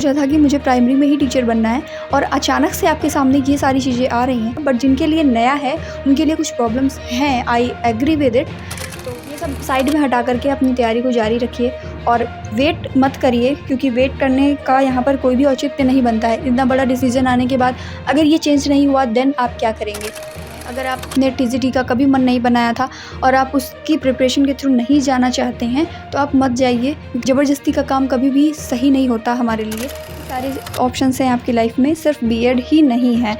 सोचा था कि मुझे प्राइमरी में ही टीचर बनना है और अचानक से आपके सामने ये सारी चीज़ें आ रही हैं, बट जिनके लिए नया है उनके लिए कुछ प्रॉब्लम्स हैं। I agree with it. तो ये सब साइड में हटा करके अपनी तैयारी को जारी रखिए और वेट मत करिए, क्योंकि वेट करने का यहाँ पर कोई भी औचित्य नहीं बनता है। इतना बड़ा डिसीजन आने के बाद अगर ये चेंज नहीं हुआ देन आप क्या करेंगे। अगर आपने टीजीटी का कभी मन नहीं बनाया था और आप उसकी प्रिपरेशन के थ्रू नहीं जाना चाहते हैं तो आप मत जाइए। ज़बरदस्ती का काम कभी भी सही नहीं होता हमारे लिए। सारे ऑप्शंस हैं आपकी लाइफ में, सिर्फ बीएड ही नहीं है।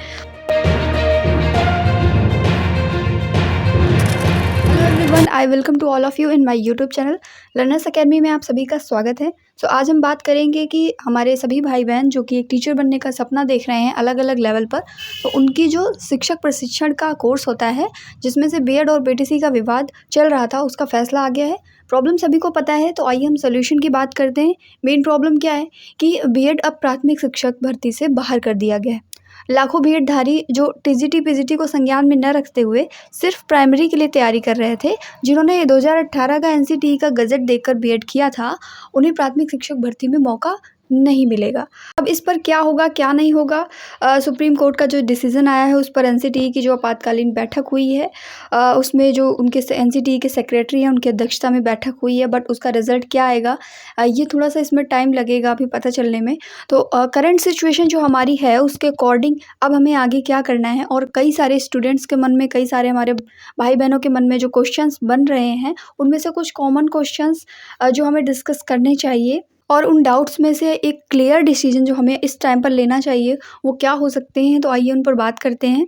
I welcome to all of you in my YouTube channel learners academy में आप सभी का स्वागत है। आज हम बात करेंगे कि हमारे सभी भाई बहन जो कि एक टीचर बनने का सपना देख रहे हैं अलग अलग लेवल पर, तो उनकी जो शिक्षक प्रशिक्षण का कोर्स होता है जिसमें से बीएड और बीटीसी का विवाद चल रहा था, उसका फैसला आ गया है। प्रॉब्लम सभी को पता है, तो आइए हम सोल्यूशन की बात करते हैं। मेन प्रॉब्लम क्या है कि बीएड अब प्राथमिक शिक्षक भर्ती से बाहर कर दिया गया है। लाखों बीएडधारी जो टीजीटी पीजीटी को संज्ञान में न रखते हुए सिर्फ प्राइमरी के लिए तैयारी कर रहे थे, जिन्होंने 2018 का एनसीटीई का गजट देखकर बीएड किया था, उन्हें प्राथमिक शिक्षक भर्ती में मौका नहीं मिलेगा। अब इस पर क्या होगा क्या नहीं होगा, सुप्रीम कोर्ट का जो डिसीज़न आया है उस पर एनसीटीई की जो आपातकालीन बैठक हुई है, उसमें जो उनके एनसीटीई के सेक्रेटरी हैं उनकी अध्यक्षता में बैठक हुई है, बट उसका रिज़ल्ट क्या आएगा ये थोड़ा सा इसमें टाइम लगेगा अभी पता चलने में। तो करंट सिचुएशन जो हमारी है उसके अकॉर्डिंग अब हमें आगे क्या करना है, और कई सारे स्टूडेंट्स के मन में, कई सारे हमारे भाई बहनों के मन में जो क्वेश्चंस बन रहे हैं उनमें से कुछ कॉमन क्वेश्चंस जो हमें डिस्कस करने चाहिए, और उन डाउट्स में से एक क्लियर डिसीजन जो हमें इस टाइम पर लेना चाहिए वो क्या हो सकते हैं। तो आइए उन पर बात करते हैं।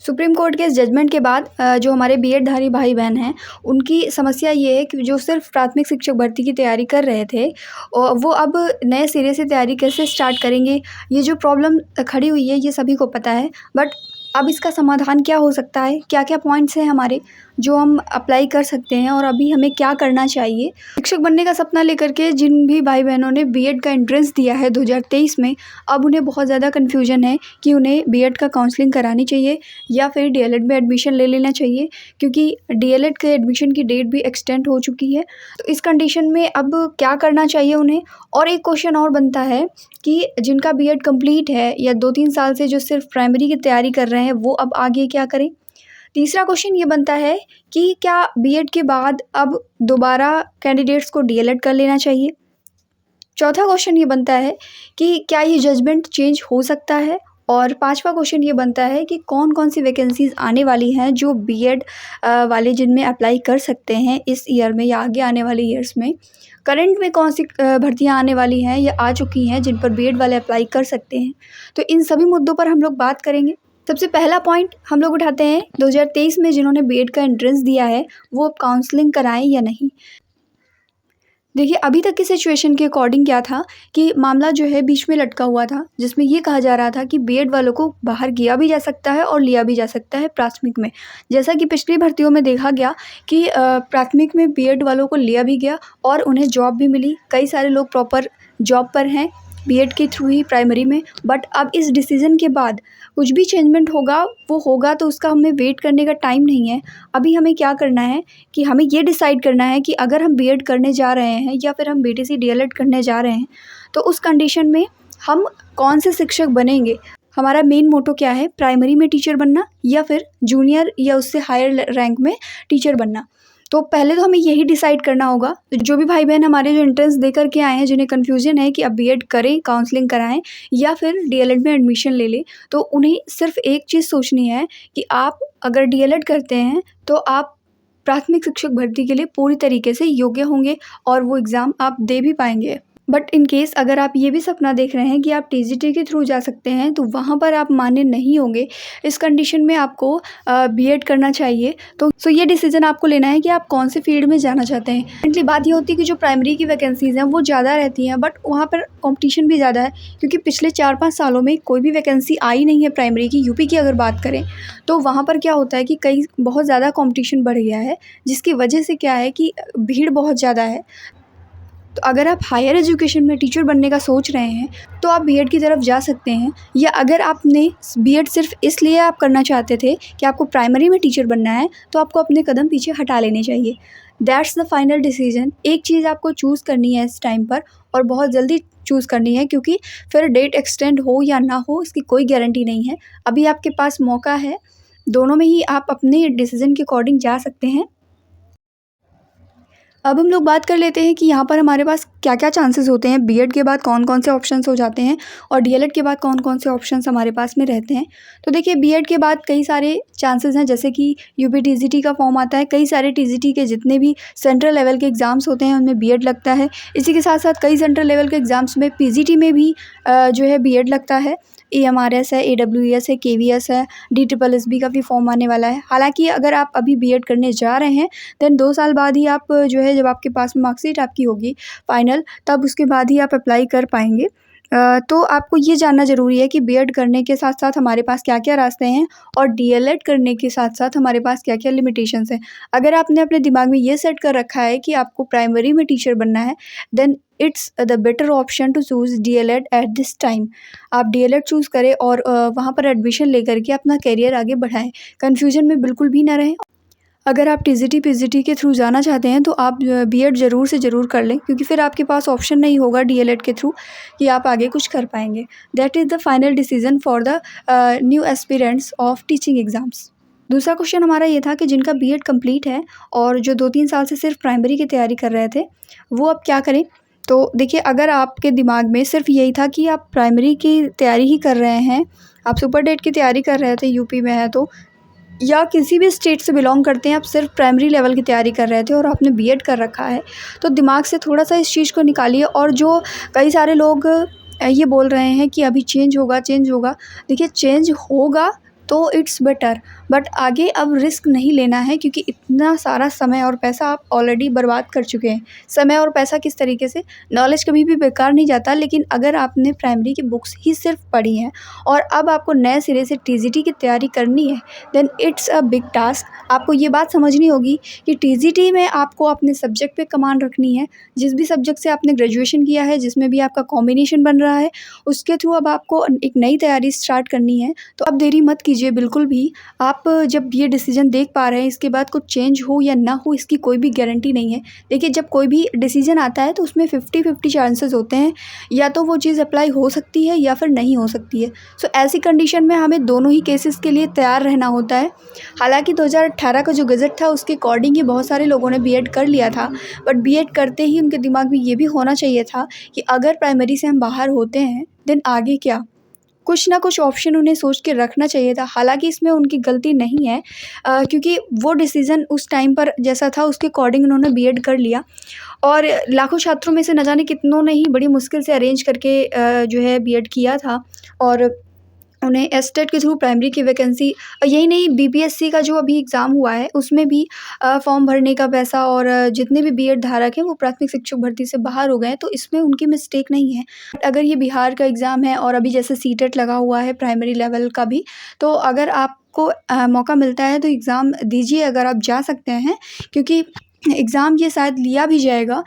सुप्रीम कोर्ट के इस जजमेंट के बाद जो हमारे बीएडधारी भाई बहन हैं उनकी समस्या ये है कि जो सिर्फ प्राथमिक शिक्षक भर्ती की तैयारी कर रहे थे वो अब नए सिरे से तैयारी कैसे स्टार्ट करेंगे। ये जो प्रॉब्लम खड़ी हुई है ये सभी को पता है, बट अब इसका समाधान क्या हो सकता है, क्या क्या पॉइंट्स हैं हमारे जो हम अप्लाई कर सकते हैं और अभी हमें क्या करना चाहिए। शिक्षक बनने का सपना लेकर के जिन भी भाई बहनों ने बीएड का एंट्रेंस दिया है 2023 में, अब उन्हें बहुत ज़्यादा कन्फ्यूजन है कि उन्हें बीएड का काउंसलिंग करानी चाहिए या फिर डीएलएड में एडमिशन ले लेना चाहिए, क्योंकि डीएलएड के एडमिशन की डेट भी एक्सटेंड हो चुकी है। तो इस कंडीशन में अब क्या करना चाहिए उन्हें। और एक क्वेश्चन और बनता है कि जिनका बीएड कंप्लीट है या 2-3 साल से जो सिर्फ प्राइमरी की तैयारी कर रहे हैं वो अब आगे क्या करें। तीसरा क्वेश्चन ये बनता है कि क्या बीएड के बाद अब दोबारा कैंडिडेट्स को डीएलएड कर लेना चाहिए। चौथा क्वेश्चन ये बनता है कि क्या ये जजमेंट चेंज हो सकता है। और पांचवा क्वेश्चन ये बनता है कि कौन कौन सी वैकेंसीज आने वाली हैं जो बीएड वाले जिनमें अप्लाई कर सकते हैं इस ईयर में या आगे आने वाले ईयर्स में। करंट में कौन सी भर्तियां आने वाली हैं या आ चुकी हैं जिन पर बीएड वाले अप्लाई कर सकते हैं। तो इन सभी मुद्दों पर हम लोग बात करेंगे। सबसे पहला पॉइंट हम लोग उठाते हैं 2023 में जिन्होंने बीएड का एंट्रेंस दिया है वो अब काउंसलिंग कराएं या नहीं। देखिए, अभी तक की सिचुएशन के अकॉर्डिंग क्या था कि मामला जो है बीच में लटका हुआ था, जिसमें ये कहा जा रहा था कि बीएड वालों को बाहर किया भी जा सकता है और लिया भी जा सकता है प्राथमिक में। जैसा कि पिछली भर्तियों में देखा गया कि प्राथमिक में बीएड वालों को लिया भी गया और उन्हें जॉब भी मिली। कई सारे लोग प्रॉपर जॉब पर हैं बीएड के थ्रू ही प्राइमरी में। बट अब इस डिसीज़न के बाद कुछ भी चेंजमेंट होगा वो होगा, तो उसका हमें वेट करने का टाइम नहीं है। अभी हमें क्या करना है कि हमें ये डिसाइड करना है कि अगर हम बीएड करने जा रहे हैं या फिर हम बीटीसी डीएलएड करने जा रहे हैं तो उस कंडीशन में हम कौन से शिक्षक बनेंगे। हमारा मेन मोटो क्या है, प्राइमरी में टीचर बनना या फिर जूनियर या उससे हायर रैंक में टीचर बनना। तो पहले तो हमें यही डिसाइड करना होगा। जो भी भाई बहन हमारे जो एंट्रेंस दे करके आए हैं, जिन्हें कन्फ्यूजन है कि अब बीएड करें, काउंसलिंग कराएं या फिर डीएलएड में एडमिशन ले लें, तो उन्हें सिर्फ एक चीज़ सोचनी है कि आप अगर डीएलएड करते हैं तो आप प्राथमिक शिक्षक भर्ती के लिए पूरी तरीके से योग्य होंगे और वो एग्ज़ाम आप दे भी पाएंगे। बट इन केस अगर आप ये भी सपना देख रहे हैं कि आप टीजीटी के थ्रू जा सकते हैं तो वहाँ पर आप मान्य नहीं होंगे। इस कंडीशन में आपको बीएड करना चाहिए। तो ये डिसीजन आपको लेना है कि आप कौन से फील्ड में जाना चाहते हैं। फ्रेंडली बात ये होती है कि जो प्राइमरी की वैकेंसीज़ हैं वो ज़्यादा रहती हैं, बट वहाँ पर कॉम्पिटिशन भी ज़्यादा है, क्योंकि पिछले 4-5 सालों में कोई भी वैकेंसी आई नहीं है प्राइमरी की। यूपी की अगर बात करें तो वहाँ पर क्या होता है कि बहुत ज़्यादा कॉम्पिटिशन बढ़ गया है, जिसकी वजह से क्या है कि भीड़ बहुत ज़्यादा है। तो अगर आप हायर एजुकेशन में टीचर बनने का सोच रहे हैं तो आप बीएड की तरफ जा सकते हैं, या अगर आपने बीएड सिर्फ इसलिए आप करना चाहते थे कि आपको प्राइमरी में टीचर बनना है तो आपको अपने कदम पीछे हटा लेने चाहिए। That's the final decision. एक चीज़ आपको चूज़ करनी है इस टाइम पर और बहुत जल्दी चूज़ करनी है, क्योंकि फिर डेट एक्सटेंड हो या ना हो इसकी कोई गारंटी नहीं है। अभी आपके पास मौका है, दोनों में ही आप अपने डिसीज़न के अकॉर्डिंग जा सकते हैं। अब हम लोग बात कर लेते हैं कि यहाँ पर हमारे पास क्या-क्या चांसेस होते हैं, बीएड के बाद कौन-कौन से ऑप्शंस हो जाते हैं और डीएलएड के बाद कौन-कौन से ऑप्शंस हमारे पास में रहते हैं। तो देखिए, बीएड के बाद कई सारे चांसेस हैं, जैसे कि यूपी टीजीटी का फॉर्म आता है, कई सारे टीजीटी के जितने भी सेंट्रल लेवल के एग्ज़ाम्स होते हैं उनमें बीएड लगता है। इसी के साथ-साथ कई सेंट्रल लेवल के एग्ज़ाम्स में पीजीटी में भी जो है बीएड लगता है। एएमआरएस है, एडब्ल्यूएस है, केवीएस है, डीट्रिपलएसबी का भी फॉर्म आने वाला है। हालाँकि अगर आप अभी बीएड करने जा रहे हैं, देन 2 साल बाद ही आप जो है, जब आपके पास में मार्कशीट आपकी होगी फाइनल, तब उसके बाद ही आप अप्लाई कर पाएँगे। तो आपको ये जानना ज़रूरी है कि बीएड करने के साथ-साथ हमारे पास क्या-क्या रास्ते हैं और डीएलएड करने के साथ-साथ हमारे पास क्या-क्या लिमिटेशंस हैं। अगर आपने अपने दिमाग में ये सेट कर रखा है कि आपको प्राइमरी में टीचर बनना है, then it's the better option to choose DElEd at this time. आप डीएलएड चूज़ करें और वहाँ पर एडमिशन लेकर के अपना करियर आगे बढ़ाएँ। कन्फ्यूजन में बिल्कुल भी ना रहें। अगर आप टीजीटी पीजीटी के थ्रू जाना चाहते हैं तो आप बीएड ज़रूर से ज़रूर कर लें, क्योंकि फिर आपके पास ऑप्शन नहीं होगा डीएलएड के थ्रू कि आप आगे कुछ कर पाएंगे। That is the final decision for the new aspirants of teaching exams. दूसरा क्वेश्चन हमारा ये था कि जिनका बीएड कंप्लीट है और जो 2-3 साल से सिर्फ प्राइमरी की तैयारी कर रहे थे, वो अब क्या करें? तो देखिए, अगर आपके दिमाग में सिर्फ यही था कि आप प्राइमरी की तैयारी ही कर रहे हैं, आप सुपर डेट की तैयारी कर रहे थे, यूपी में है तो, या किसी भी स्टेट से बिलोंग करते हैं, आप सिर्फ प्राइमरी लेवल की तैयारी कर रहे थे और आपने बीएड कर रखा है, तो दिमाग से थोड़ा-सा इस चीज़ को निकालिए। और जो कई सारे लोग ये बोल रहे हैं कि अभी चेंज होगा, चेंज होगा। देखिए, चेंज होगा तो इट्स बेटर, बट आगे अब रिस्क नहीं लेना है, क्योंकि इतना सारा समय और पैसा आप ऑलरेडी बर्बाद कर चुके हैं। समय और पैसा किस तरीके से? नॉलेज कभी भी बेकार नहीं जाता, लेकिन अगर आपने प्राइमरी की बुक्स ही सिर्फ पढ़ी हैं और अब आपको नए सिरे से टीजीटी की तैयारी करनी है, then it's a big task. आपको ये बात समझनी होगी कि टीजीटी में आपको अपने सब्जेक्ट पे कमांड रखनी है। जिस भी सब्जेक्ट से आपने ग्रेजुएशन किया है, जिसमें भी आपका कॉम्बिनेशन बन रहा है, उसके थ्रू अब आपको एक नई तैयारी स्टार्ट करनी है। तो अब देरी मत कीजिए बिल्कुल भी। आप जब ये डिसीजन देख पा रहे हैं, इसके बाद कुछ चेंज हो या ना हो इसकी कोई भी गारंटी नहीं है। देखिए, जब कोई भी डिसीजन आता है तो उसमें 50-50 चांसेस होते हैं, या तो वो चीज़ अप्लाई हो सकती है या फिर नहीं हो सकती है। सो ऐसी कंडीशन में हमें दोनों ही केसेस के लिए तैयार रहना होता है। हालांकि 2018 का जो गज़ट था उसके अकॉर्डिंग ही बहुत सारे लोगों ने बीएड कर लिया था, बट बीएड करते ही उनके दिमाग में ये भी होना चाहिए था कि अगर प्राइमरी से हम बाहर होते हैं, देन आगे क्या? कुछ ना कुछ ऑप्शन उन्हें सोच के रखना चाहिए था। हालाँकि इसमें उनकी गलती नहीं है, क्योंकि वो डिसीज़न उस टाइम पर जैसा था उसके अकॉर्डिंग उन्होंने बीएड कर लिया, और लाखों छात्रों में से न जाने कितनों ने ही बड़ी मुश्किल से अरेंज करके जो है बीएड किया था, और उन्हें एस्टेट के थ्रू प्राइमरी की वैकेंसी, यही नहीं, बीपीएससी का जो अभी एग्ज़ाम हुआ है उसमें भी फॉर्म भरने का पैसा और जितने भी बीएड धारक हैं वो प्राथमिक शिक्षक भर्ती से बाहर हो गए हैं, तो इसमें उनकी मिस्टेक नहीं है। बट अगर ये बिहार का एग्ज़ाम है और अभी जैसे सीटेट लगा हुआ है प्राइमरी लेवल का भी, तो अगर आपको मौका मिलता है तो एग्ज़ाम दीजिए अगर आप जा सकते हैं, क्योंकि एग्ज़ाम ये शायद लिया भी जाएगा,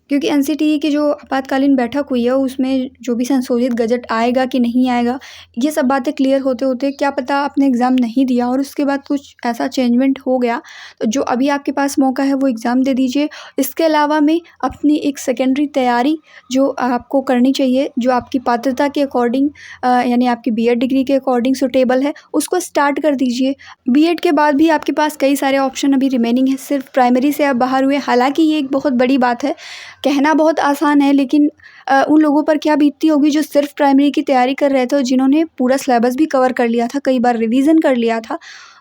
क्योंकि एनसीटीई की जो आपातकालीन बैठक हुई है उसमें जो भी संशोधित गज़ट आएगा कि नहीं आएगा, ये सब बातें क्लियर होते-होते क्या पता आपने एग्ज़ाम नहीं दिया और उसके बाद कुछ ऐसा चेंजमेंट हो गया, तो जो अभी आपके पास मौका है वो एग्ज़ाम दे दीजिए। इसके अलावा में अपनी एक सेकेंडरी तैयारी जो आपको करनी चाहिए, जो आपकी पात्रता के अकॉर्डिंग यानी आपकी बीएड डिग्री के अकॉर्डिंग सूटेबल है, उसको स्टार्ट कर दीजिए। बीएड के बाद भी आपके पास कई सारे ऑप्शन अभी रिमेनिंग है, सिर्फ प्राइमरी से आप बाहर हुए। हालाँकि ये एक बहुत बड़ी बात है, कहना बहुत आसान है, लेकिन उन लोगों पर क्या बीतती होगी जो सिर्फ प्राइमरी की तैयारी कर रहे थे और जिन्होंने पूरा सिलेबस भी कवर कर लिया था, कई बार रिवीजन कर लिया था,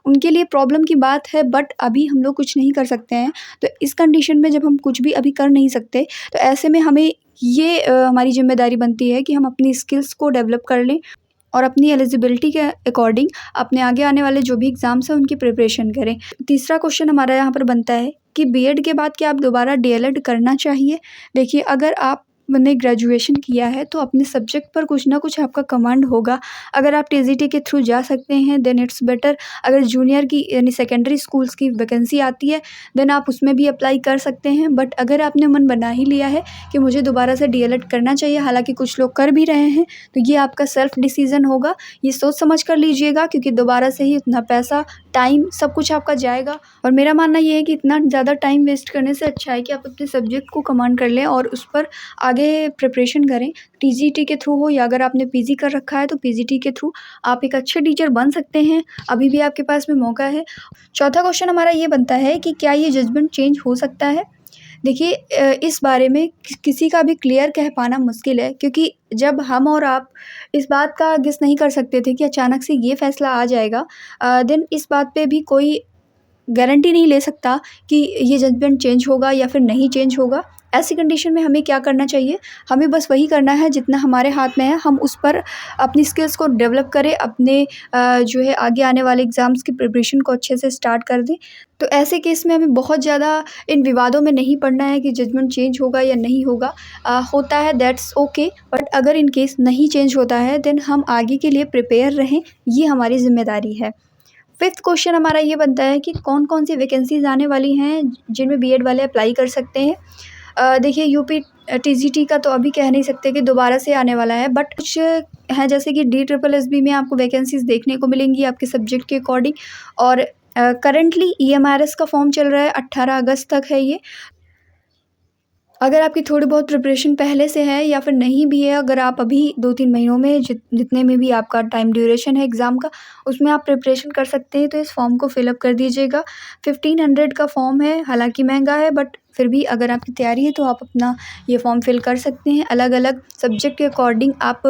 उनके लिए प्रॉब्लम की बात है। बट अभी हम लोग कुछ नहीं कर सकते हैं, तो इस कंडीशन में जब हम कुछ भी अभी कर नहीं सकते, तो ऐसे में हमें ये हमारी जिम्मेदारी बनती है कि हम अपनी स्किल्स को डेवलप कर लें और अपनी एलिजिबिलिटी के अकॉर्डिंग अपने आगे आने वाले जो भी एग्ज़ाम्स हैं उनकी प्रिपरेशन करें। तीसरा क्वेश्चन हमारा यहाँ पर बनता है कि बीएड के बाद क्या आप दोबारा डीएलएड करना चाहिए? देखिए, अगर आपने ग्रेजुएशन किया है तो अपने सब्जेक्ट पर कुछ ना कुछ आपका कमांड होगा। अगर आप टीजीटी के थ्रू जा सकते हैं देन इट्स बेटर। अगर जूनियर की यानी सेकेंडरी स्कूल्स की वैकेंसी आती है देन आप उसमें भी अप्लाई कर सकते हैं। बट अगर आपने मन बना ही लिया है कि मुझे दोबारा से डीएलएड करना चाहिए, हालांकि कुछ लोग कर भी रहे हैं, तो ये आपका सेल्फ डिसीज़न होगा। ये सोच समझ कर लीजिएगा, क्योंकि दोबारा से ही उतना पैसा, टाइम सब कुछ आपका जाएगा। और मेरा मानना ये है कि इतना ज़्यादा टाइम वेस्ट करने से अच्छा है कि आप अपने सब्जेक्ट को कमांड कर लें और उस पर आगे प्रिपरेशन करें। टीजीटी के थ्रू हो या अगर आपने पीजी कर रखा है तो पीजीटी के थ्रू आप एक अच्छे टीचर बन सकते हैं। अभी भी आपके पास में मौका है। चौथा क्वेश्चन हमारा ये बनता है कि क्या ये जजमेंट चेंज हो सकता है? देखिए इस बारे में किसी का भी क्लियर कह पाना मुश्किल है, क्योंकि जब हम और आप इस बात का गेस नहीं कर सकते थे कि अचानक से ये फ़ैसला आ जाएगा, देन इस बात पे भी कोई गारंटी नहीं ले सकता कि ये जजमेंट चेंज होगा या फिर नहीं चेंज होगा। ऐसी कंडीशन में हमें क्या करना चाहिए? हमें बस वही करना है जितना हमारे हाथ में है, हम उस पर अपनी स्किल्स को डेवलप करें, अपने जो है आगे आने वाले एग्ज़ाम्स की प्रिपरेशन को अच्छे से स्टार्ट कर दें। तो ऐसे केस में हमें बहुत ज़्यादा इन विवादों में नहीं पड़ना है कि जजमेंट चेंज होगा या नहीं होगा। होता है दैट्स ओके, बट अगर इन केस नहीं चेंज होता है देन हम आगे के लिए प्रिपेयर रहें, ये हमारी ज़िम्मेदारी है। फिफ्थ क्वेश्चन हमारा ये बनता है कि कौन कौन सी वैकेंसीज़ आने वाली हैं जिनमें बीएड वाले अप्लाई कर सकते हैं। देखिए यूपी टीजीटी का तो अभी कह नहीं सकते कि दोबारा से आने वाला है, बट कुछ हैं जैसे कि DSSB में आपको वैकेंसीज़ देखने को मिलेंगी आपके सब्जेक्ट के अकॉर्डिंग। और करंटली EMRS का फॉर्म चल रहा है, 18 अगस्त तक है ये। अगर आपकी थोड़ी बहुत प्रिपरेशन पहले से है या फिर नहीं भी है, अगर आप अभी 2-3 महीनों में जितने में भी आपका टाइम ड्यूरेशन है एग्ज़ाम का, उसमें आप प्रिपरेशन कर सकते हैं, तो इस फॉर्म को फिलअप कर दीजिएगा। 1500 का फॉर्म है, हालांकि महंगा है, बट फिर भी अगर आपकी तैयारी है तो आप अपना ये फॉर्म फिल कर सकते हैं। अलग अलग सब्जेक्ट के अकॉर्डिंग आप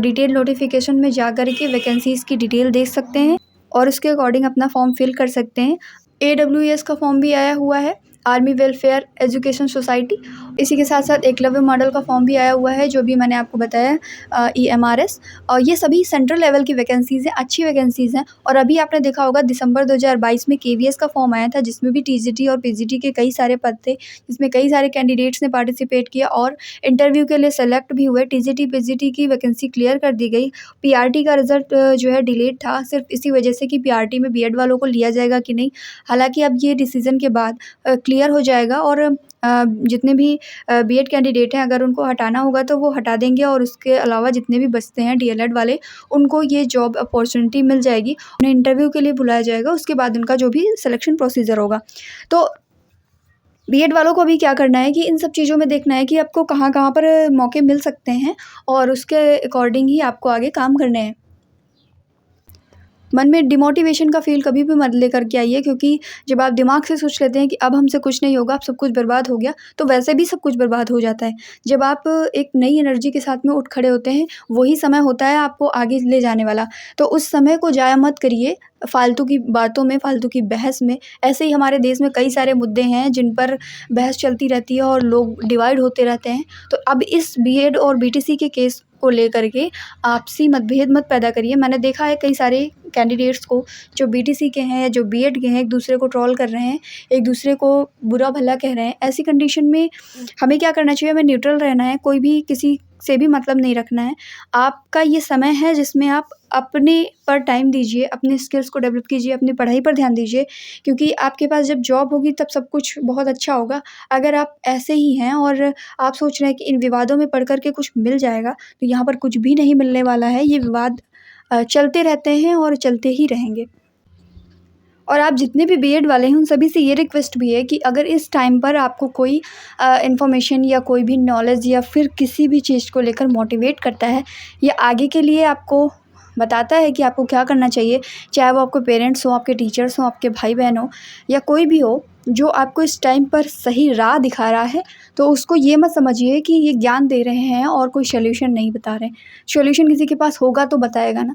डिटेल नोटिफिकेशन में जा कर के वैकेंसीज़ की डिटेल देख सकते हैं और उसके अकॉर्डिंग अपना फॉर्म फिल कर सकते हैं। AWS का फॉर्म भी आया हुआ है, आर्मी वेलफेयर एजुकेशन सोसाइटी। इसी के साथ साथ एकलव्य मॉडल का फॉर्म भी आया हुआ है, जो भी मैंने आपको बताया, EMRS। और ये सभी सेंट्रल लेवल की वैकेंसीज़ हैं, अच्छी वैकेंसीज़ हैं। और अभी आपने देखा होगा दिसंबर 2022 में KVS का फॉर्म आया था, जिसमें भी TGT और PGT के कई सारे पद थे, जिसमें कई सारे कैंडिडेट्स ने पार्टिसिपेट किया और इंटरव्यू के लिए सेलेक्ट भी हुए। TGT PGT की वैकेंसी क्लियर कर दी गई। PRT का रिजल्ट जो है डिलेड था, सिर्फ इसी वजह से कि PRT में BEड वालों को लिया जाएगा कि नहीं। हालांकि अब ये डिसीज़न के बाद क्लियर हो जाएगा और जितने भी BEड कैंडिडेट हैं, अगर उनको हटाना होगा तो वो हटा देंगे और उसके अलावा जितने भी बचते हैं DLED वाले, उनको ये जॉब अपॉर्चुनिटी मिल जाएगी। उन्हें इंटरव्यू के लिए बुलाया जाएगा, उसके बाद उनका जो भी सिलेक्शन प्रोसीजर होगा। तो BEड वालों को अभी क्या करना है कि इन सब चीज़ों में देखना है कि आपको कहाँ कहाँ पर मौके मिल सकते हैं और उसके अकॉर्डिंग ही आपको आगे काम करने हैं। मन में डिमोटिवेशन का फ़ील कभी भी मत लेकर के आइए, क्योंकि जब आप दिमाग से सोच लेते हैं कि अब हमसे कुछ नहीं होगा, अब सब कुछ बर्बाद हो गया, तो वैसे भी सब कुछ बर्बाद हो जाता है। जब आप एक नई एनर्जी के साथ में उठ खड़े होते हैं, वही समय होता है आपको आगे ले जाने वाला। तो उस समय को ज़ाया मत करिए फालतू की बातों में, फालतू की बहस में। ऐसे ही हमारे देश में कई सारे मुद्दे हैं जिन पर बहस चलती रहती है और लोग डिवाइड होते रहते हैं। तो अब इस BEड और BTC के केस को लेकर के आपसी मतभेद मत पैदा करिए। मैंने देखा है कई सारे कैंडिडेट्स को जो BTC के हैं या जो BEड के हैं, एक दूसरे को ट्रोल कर रहे हैं, एक दूसरे को बुरा भला कह रहे हैं। ऐसी कंडीशन में हमें क्या करना चाहिए? हमें न्यूट्रल रहना है, कोई भी किसी से भी मतलब नहीं रखना है। आपका ये समय है जिसमें आप अपने पर टाइम दीजिए, अपने स्किल्स को डेवलप कीजिए, अपनी पढ़ाई पर ध्यान दीजिए, क्योंकि आपके पास जब जॉब होगी तब सब कुछ बहुत अच्छा होगा। अगर आप ऐसे ही हैं और आप सोच रहे हैं कि इन विवादों में पढ़ कर के कुछ मिल जाएगा, तो यहाँ पर कुछ भी नहीं मिलने वाला है। ये विवाद चलते रहते हैं और चलते ही रहेंगे। और आप जितने भी BEड वाले हैं उन सभी से ये रिक्वेस्ट भी है कि अगर इस टाइम पर आपको कोई इन्फॉर्मेशन या कोई भी नॉलेज या फिर किसी भी चीज़ को लेकर मोटिवेट करता है या आगे के लिए आपको बताता है कि आपको क्या करना चाहिए, चाहे वो आपके पेरेंट्स हों, आपके टीचर्स हों, आपके भाई बहन हों या कोई भी हो, जो आपको इस टाइम पर सही राह दिखा रहा है, तो उसको ये मत समझिए कि ये ज्ञान दे रहे हैं और कोई सॉल्यूशन नहीं बता रहे हैं। सॉल्यूशन किसी के पास होगा तो बताएगा ना।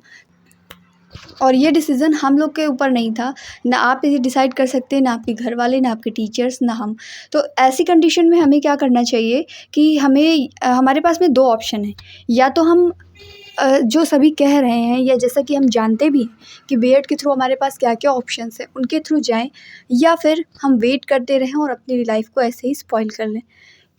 और ये डिसीज़न हम लोग के ऊपर नहीं था, ना आप ये डिसाइड कर सकते, ना आपके घर वाले, ना आपके टीचर्स, ना हम। तो ऐसी कंडीशन में हमें क्या करना चाहिए कि हमें हमारे पास में 2 ऑप्शन हैं। या तो हम जो सभी कह रहे हैं या जैसा कि हम जानते भी हैं कि BEड के थ्रू हमारे पास क्या-क्या ऑप्शंस हैं, उनके थ्रू जाएँ, या फिर हम वेट करते रहें और अपनी लाइफ़ को ऐसे ही स्पॉइल कर लें।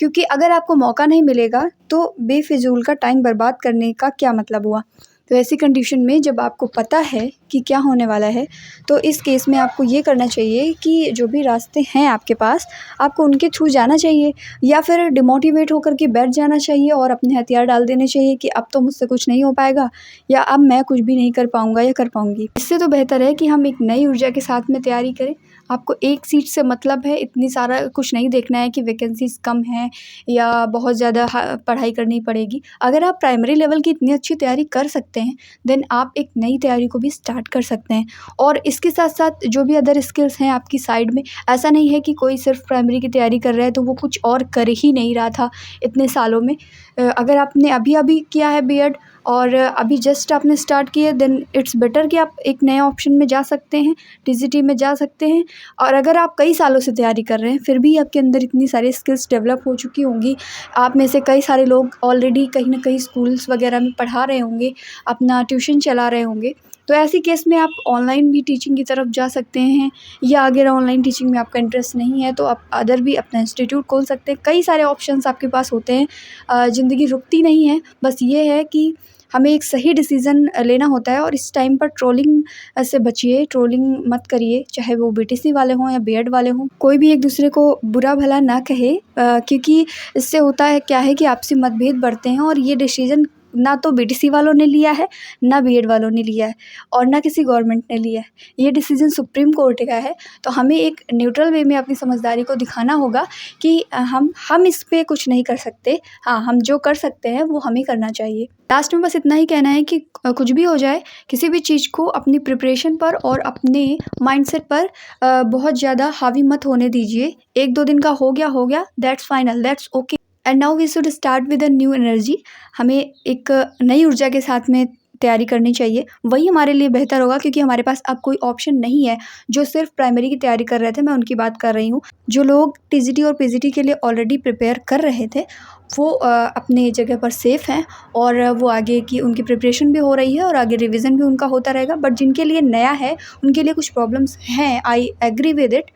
क्योंकि अगर आपको मौका नहीं मिलेगा तो बेफ़िज़ूल का टाइम बर्बाद करने का क्या मतलब हुआ? तो ऐसी कंडीशन में जब आपको पता है कि क्या होने वाला है। तो इस केस में आपको ये करना चाहिए कि जो भी रास्ते हैं आपके पास, आपको उनके थ्रू जाना चाहिए, या फिर डिमोटिवेट होकर के बैठ जाना चाहिए और अपने हथियार डाल देने चाहिए कि अब तो मुझसे कुछ नहीं हो पाएगा, या अब मैं कुछ भी नहीं कर पाऊँगा या कर पाऊँगी। इससे तो बेहतर है कि हम एक नई ऊर्जा के साथ में तैयारी करें। आपको एक सीट से मतलब है, इतनी सारा कुछ नहीं देखना है कि वैकेंसीज़ कम हैं या बहुत ज़्यादा पढ़ाई करनी पड़ेगी। अगर आप प्राइमरी लेवल की इतनी अच्छी तैयारी कर सकते हैं, देन आप एक नई तैयारी को भी स्टार्ट कर सकते हैं। और इसके साथ-साथ जो भी अदर स्किल्स हैं आपकी साइड में, ऐसा नहीं है कि कोई सिर्फ प्राइमरी की तैयारी कर रहा है तो वो कुछ और कर ही नहीं रहा था इतने सालों में। अगर आपने अभी-अभी किया है बीएड और अभी जस्ट आपने स्टार्ट किया, देन इट्स बेटर कि आप एक नए ऑप्शन में जा सकते हैं, टीजीटी में जा सकते हैं। और अगर आप कई सालों से तैयारी कर रहे हैं, फिर भी आपके अंदर इतनी सारी स्किल्स डेवलप हो चुकी होंगी, आप में से कई सारे लोग ऑलरेडी कहीं न कहीं स्कूल्स वगैरह में पढ़ा रहे होंगे, अपना ट्यूशन चला रहे होंगे, तो ऐसी केस में आप ऑनलाइन भी टीचिंग की तरफ जा सकते हैं, या अगर ऑनलाइन टीचिंग में आपका इंटरेस्ट नहीं है तो आप अदर भी अपना इंस्टीट्यूट खोल सकते हैं। कई सारे ऑप्शंस आपके पास होते हैं। ज़िंदगी रुकती नहीं है, बस ये है कि हमें एक सही डिसीज़न लेना होता है। और इस टाइम पर ट्रोलिंग से बचिए, ट्रोलिंग मत करिए, चाहे वो बीटीसी वाले हों या बीएड वाले हों। कोई भी एक दूसरे को बुरा भला ना कहे, क्योंकि इससे होता है क्या है कि आपसी मतभेद बढ़ते हैं, और ये डिसीज़न ना तो बीटीसी वालों ने लिया है, ना बीएड वालों ने लिया है, और ना किसी गवर्नमेंट ने लिया है। ये डिसीज़न सुप्रीम कोर्ट का है। तो हमें एक न्यूट्रल वे में अपनी समझदारी को दिखाना होगा कि हम इस पे कुछ नहीं कर सकते। हाँ, हम जो कर सकते हैं वो हमें करना चाहिए। लास्ट में बस इतना ही कहना है कि कुछ भी हो जाए, किसी भी चीज़ को अपनी प्रिपरेशन पर और अपने माइंडसेट पर बहुत ज़्यादा हावी मत होने दीजिए। 1-2 दिन का हो गया, that's final, that's okay. And now we should start with a new energy. हमें एक नई ऊर्जा के साथ में तैयारी करनी चाहिए, वही हमारे लिए बेहतर होगा, क्योंकि हमारे पास अब कोई ऑप्शन नहीं है। जो सिर्फ प्राइमरी की तैयारी कर रहे थे, मैं उनकी बात कर रही हूँ। जो लोग टीजीटी और पीजीटी के लिए ऑलरेडी प्रिपेयर कर रहे थे, वो अपनी जगह पर सेफ़ हैं, और वो आगे की उनकी प्रिपरेशन भी हो रही है और आगे रिवीजन भी उनका होता रहेगा। बट जिनके लिए नया है, उनके लिए कुछ प्रॉब्लम्स हैं, आई एग्री विद इट।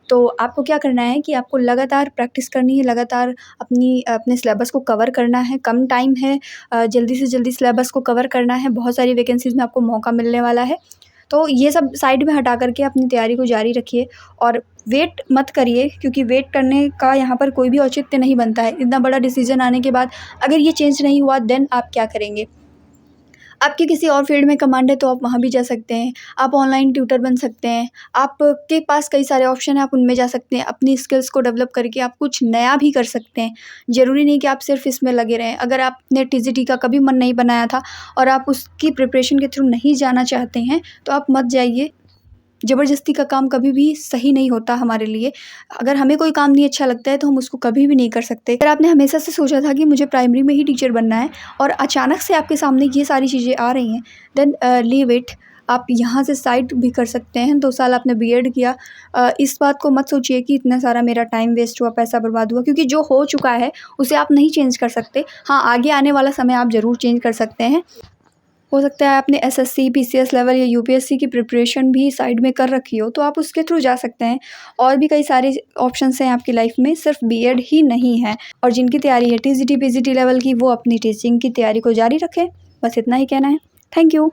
तो आपको क्या करना है कि आपको लगातार प्रैक्टिस करनी है, लगातार अपने सिलेबस को कवर करना है। कम टाइम है, जल्दी से जल्दी सिलेबस को कवर करना है। बहुत सारी वैकेंसीज़ में आपको मौका मिलने वाला है। तो ये सब साइड में हटा करके अपनी तैयारी को जारी रखिए, और वेट मत करिए, क्योंकि वेट करने का यहाँ पर कोई भी औचित्य नहीं बनता है। इतना बड़ा डिसीजन आने के बाद अगर ये चेंज नहीं हुआ, देन आप क्या करेंगे? आपके किसी और फील्ड में कमांड है तो आप वहाँ भी जा सकते हैं। आप ऑनलाइन ट्यूटर बन सकते हैं। आपके पास कई सारे ऑप्शन हैं, आप उनमें जा सकते हैं। अपनी स्किल्स को डेवलप करके आप कुछ नया भी कर सकते हैं। ज़रूरी नहीं कि आप सिर्फ इसमें लगे रहें। अगर आपने टीजीटी का कभी मन नहीं बनाया था और आप उसकी प्रिपरेशन के थ्रू नहीं जाना चाहते हैं, तो आप मत जाइए। ज़बरदस्ती का काम कभी भी सही नहीं होता हमारे लिए। अगर हमें कोई काम नहीं अच्छा लगता है तो हम उसको कभी भी नहीं कर सकते। अगर आपने हमेशा से सोचा था कि मुझे प्राइमरी में ही टीचर बनना है, और अचानक से आपके सामने ये सारी चीज़ें आ रही हैं, देन लीव इट। आप यहाँ से साइड भी कर सकते हैं। 2 साल आपने बीएड किया, इस बात को मत सोचिए कि इतना सारा मेरा टाइम वेस्ट हुआ, पैसा बर्बाद हुआ, क्योंकि जो हो चुका है उसे आप नहीं चेंज कर सकते। हाँ, आगे आने वाला समय आप ज़रूर चेंज कर सकते हैं। हो सकता है आपने एसएससी, पीसीएस लेवल या यूपीएससी की प्रिपरेशन भी साइड में कर रखी हो, तो आप उसके थ्रू जा सकते हैं। और भी कई सारे ऑप्शंस हैं आपकी लाइफ में, सिर्फ बीएड ही नहीं है। और जिनकी तैयारी है टीजीटी, पीजीटी लेवल की, वो अपनी टीचिंग की तैयारी को जारी रखें। बस इतना ही कहना है। Thank you.